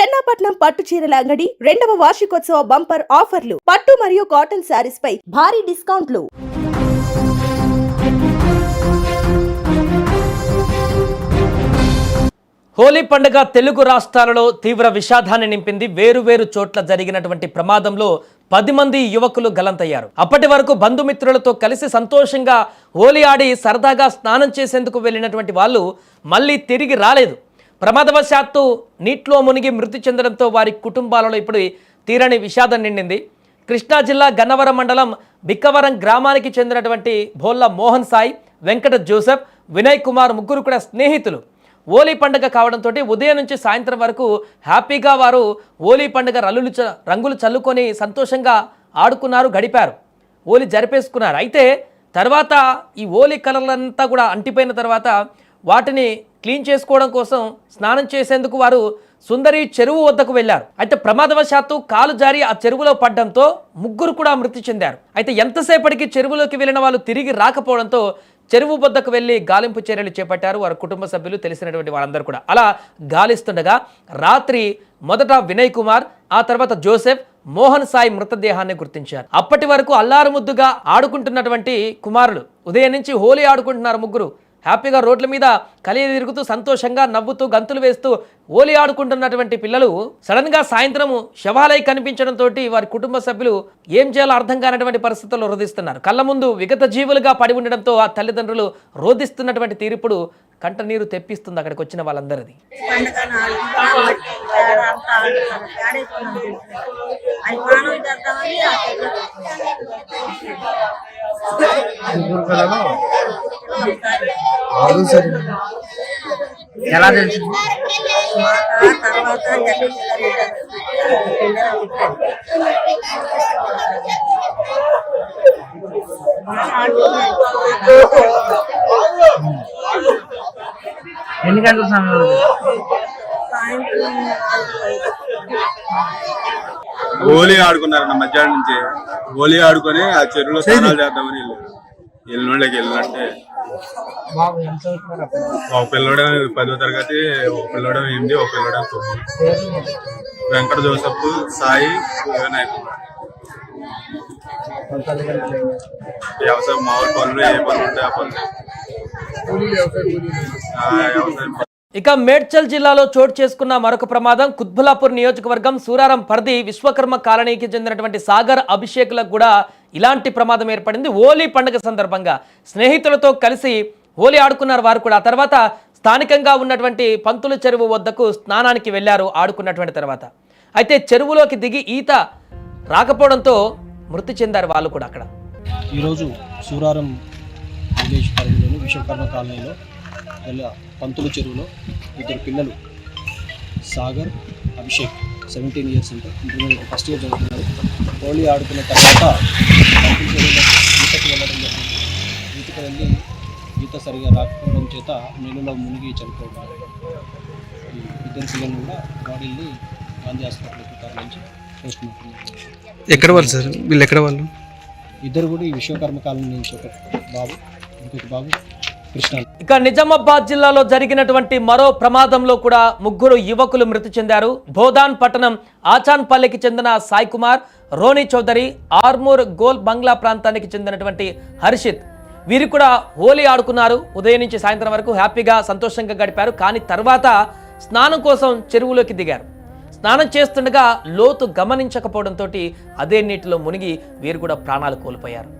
చెన్నాపట్నం పట్టు చీరల అంగడి 2వ వార్షికోత్సవ బంపర్ ఆఫర్లు. పట్టు మరియు కాటన్ శారీస్ పై భారీ డిస్కౌంట్లు. హోలీ పండుగ తెలుగు రాష్ట్రాలలో తీవ్ర విషాదాన్ని నింపింది. వేరువేరు చోట్ల జరిగినటువంటి ప్రమాదంలో 10 మంది యువకులు గల్లంతయ్యారు. అప్పటి వరకు బంధుమిత్రులతో కలిసి సంతోషంగా హోలీ ఆడి సరదాగా స్నానం చేసేందుకు వెళ్ళినటువంటి వాళ్ళు మళ్ళీ తిరిగి రాలేదు. ప్రమాదవశాత్తు నీటిలో మునిగి మృతి చెందడంతో వారి కుటుంబాలలో ఇప్పుడు తీరని విషాదం నిండింది. కృష్ణా జిల్లా గన్నవరం మండలం బిక్కవరం గ్రామానికి చెందినటువంటి భోల్ల మోహన్ సాయి, వెంకట జోసెఫ్, వినయ్ కుమార్ ముగ్గురు కూడా స్నేహితులు. హోలీ పండుగ కావడంతో ఉదయం నుంచి సాయంత్రం వరకు హ్యాపీగా వారు హోలీ పండుగ రంగులు చల్లుకొని సంతోషంగా ఆడుకున్నారు, గడిపారు, హోలీ జరిపేసుకున్నారు. అయితే తర్వాత ఈ హోలీ కలర్లంతా కూడా అంటిపోయిన తర్వాత వాటిని క్లీన్ చేసుకోవడం కోసం స్నానం చేసేందుకు వారు సుందరి చెరువు వద్దకు వెళ్లారు. అయితే ప్రమాదవశాత్తు కాలు జారి ఆ చెరువులో పడడంతో ముగ్గురు కూడా మృతి చెందారు. అయితే ఎంతసేపటికి చెరువులోకి వెళ్ళిన వాళ్ళు తిరిగి రాకపోవడంతో చెరువు వద్దకు వెళ్లి గాలింపు చర్యలు చేపట్టారు వారి కుటుంబ సభ్యులు, తెలిసినటువంటి వాళ్ళందరూ కూడా. అలా గాలిస్తుండగా రాత్రి మొదట వినయ్ కుమార్, ఆ తర్వాత జోసెఫ్, మోహన్ సాయి మృతదేహాన్ని గుర్తించారు. అప్పటి వరకు అల్లారు ముద్దుగా ఆడుకుంటున్నటువంటి కుమారులు ఉదయం నుంచి హోలీ ఆడుకుంటున్నారు. ముగ్గురు హ్యాపీగా రోడ్ల మీద కలియ తిరుగుతూ సంతోషంగా నవ్వుతూ గంతులు వేస్తూ హోలీ ఆడుకుంటున్నటువంటి పిల్లలు సడన్గా సాయంత్రం శవాలై కనిపించడంతో వారి కుటుంబ సభ్యులు ఏం చేయాలో అర్థం కానటువంటి పరిస్థితుల్లో రోధిస్తున్నారు. కళ్ళ ముందు విగత జీవులుగా పడి ఉండడంతో ఆ తల్లిదండ్రులు రోధిస్తున్నటువంటి తీర్పుడు కంట నీరు తెప్పిస్తుంది అక్కడికి వచ్చిన వాళ్ళందరిది. ఎలా తెలుసు? ఎన్ని గంటల సమయంలో? హోలీ ఆడుకున్నారన్న మధ్యాహ్నం నుంచి. హోలీ ఆడుకొని ఆ చెరువులో స్నానాలు చేద్దామని వెళ్ళినోళ్ళకి వెళ్ళినట్టే ఒక పిల్లడు 10వ తరగతి, ఒక పిల్లడు 8, ఒక పిల్లడు 9. వెంకట జోసెఫ్, సాయి, వినయ్ కుమార్. వ్యవసాయం మామూలు పనులు, ఏ పనులు ఉంటాయి ఆ పనులు. వ్యవసాయం. ఇక మేడ్చల్ జిల్లాలో చోటు చేసుకున్న మరొక ప్రమాదం కుత్బులాపూర్ నియోజకవర్గం సూరారం పరిధి విశ్వకర్మ కాలనీకి చెందినటువంటి సాగర్, అభిషేక్లకు కూడా ఇలాంటి ప్రమాదం ఏర్పడింది. హోలీ పండుగ సందర్భంగా స్నేహితులతో కలిసి హోలీ ఆడుకున్నారు వారు కూడా. ఆ తర్వాత స్థానికంగా ఉన్నటువంటి పంతుల చెరువు వద్దకు స్నానానికి వెళ్ళారు ఆడుకున్నటువంటి తర్వాత. అయితే చెరువులోకి దిగి ఈత రాకపోవడంతో మృతి చెందారు వాళ్ళు కూడా. అక్కడ ఈరోజు సూరారం విలేజ్ పరిధిలోని విశ్వకర్మ కాలనీలో పంతుల చెరువులో 2 పిల్లలు సాగర్, అభిషేక్ 17 ఇయర్స్ అంటే ఇంటర్మీడియట్ ఫస్ట్ ఇయర్ చదువుతున్నారు. హోలీ ఆడుకున్న తర్వాత పంతుల చెరువులో ఈతకు వెళ్ళడం జరిగింది. ఈతకు వెళ్ళి ఈత సరిగా రాకపోవడం చేత నీళ్ళలో మునిగి చనిపోతున్నారు. ఈ 2 పిల్లలు కూడా బాడీని గాంధీ హాస్పిటల్కి తరలించి పోస్ట్ మార్టం. ఎక్కడ వాళ్ళు సార్? వీళ్ళు ఎక్కడ వాళ్ళు? 2 కూడా ఈ విశ్వకర్మ కాలనీ నుంచి, ఒక బాబు, ఇంకొక బాబు కృష్ణ. ఇక నిజామాబాద్ జిల్లాలో జరిగినటువంటి మరో ప్రమాదంలో కూడా 3 యువకులు మృతి చెందారు. బోధాన్ పట్టణం ఆచాన్పల్లికి చెందిన సాయి కుమార్, రోనీ చౌదరి, ఆర్మూర్ గోల్ బంగ్లా ప్రాంతానికి చెందినటువంటి హర్షిత్ వీరు కూడా హోలీ ఆడుకున్నారు. ఉదయం నుంచి సాయంత్రం వరకు హ్యాపీగా సంతోషంగా గడిపారు. కానీ తర్వాత స్నానం కోసం చెరువులోకి దిగారు. స్నానం చేస్తుండగా లోతు గమనించకపోవడంతో అదే నీటిలో మునిగి వీరు కూడా ప్రాణాలు కోల్పోయారు.